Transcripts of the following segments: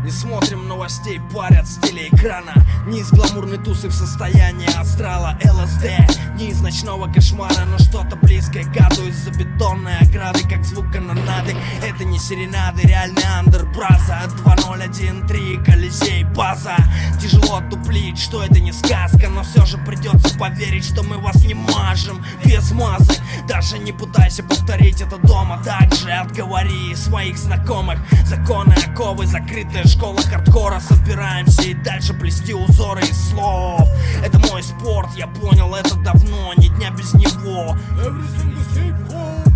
Не смотрим новостей, парят с телеэкрана. Не из гламурной тусы в состоянии астрала ЛСД, не из ночного кошмара, но что-то близкое к аду из-за бетонной ограды, как звук канонады. Это не серенады, реальный андербраза. 2013, Колизей, база. Тяжело оттуплить, что это не сказка, но все же придется поверить, что мы вас не мажем без мазы. Даже не пытайся повторить это дома. Также отговори своих знакомых. Законы оковы, закрытая школа хардкора. Собираемся и дальше плести узоры из слов. Это мой спорт, я понял это давно, ни дня без него.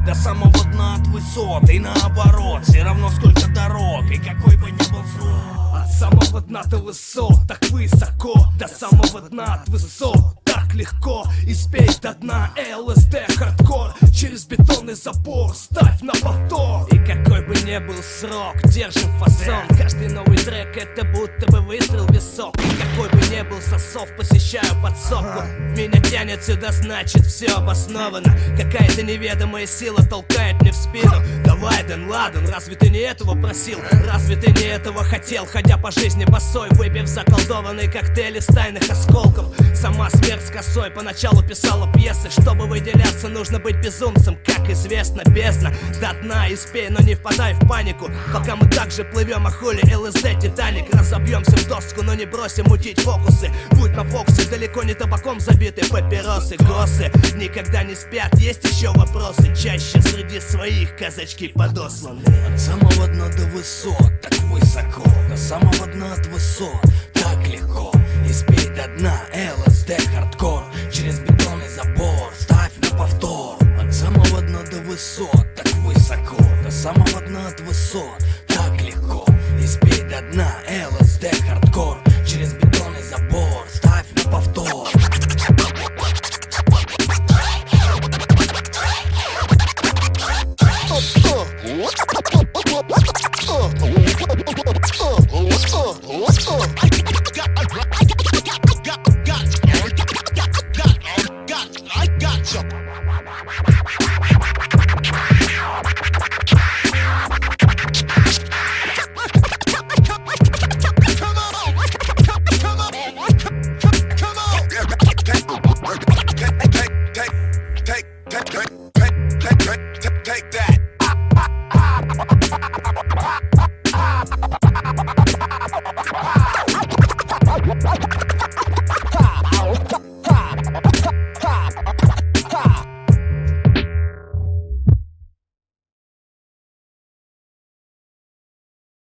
До самого дна от высот и наоборот, все равно сколько дорог и какой бы ни был срок. От самого дна до высот, так высоко. До самого дна от высот, так легко. И спей до дна ЛСД хардкор. Через бетонный забор ставь на повтор. И какой бы ни был срок, держим фасон. Каждый новый трек это будто бы выстрел в висок. И какой бы ни был сосов, посещаю подсобку. Меня тянет сюда, значит все обосновано. Какая-то неведомая сила толкает мне в спину. Давай, Дэн Ладен, разве ты не этого просил? Разве ты не этого хотел? Ходя по жизни босой, выпив заколдованный коктейль из тайных осколков. Сама смерть с косой поначалу писала пьесы. Чтобы выделяться, нужно быть безумцем. Как известно, бездна до дна. И спей, но не впадай в панику. Пока мы также плывем, а хули ЛСД Титаник. Разобьемся в доску, но не бросим мутить фокусы. Будь на фокусе, далеко не табаком забиты папиросы. Госы никогда не спят, есть еще вопросы. Чаще среди своих казачки подосланы. От самого дна до высот, так высоко. До самого дна от высот, так легко. И спей до дна ЛСД хардкор. Через бетонный забор ставь на повтор. От самого дна до высот, так высоко. До самого дна от высот,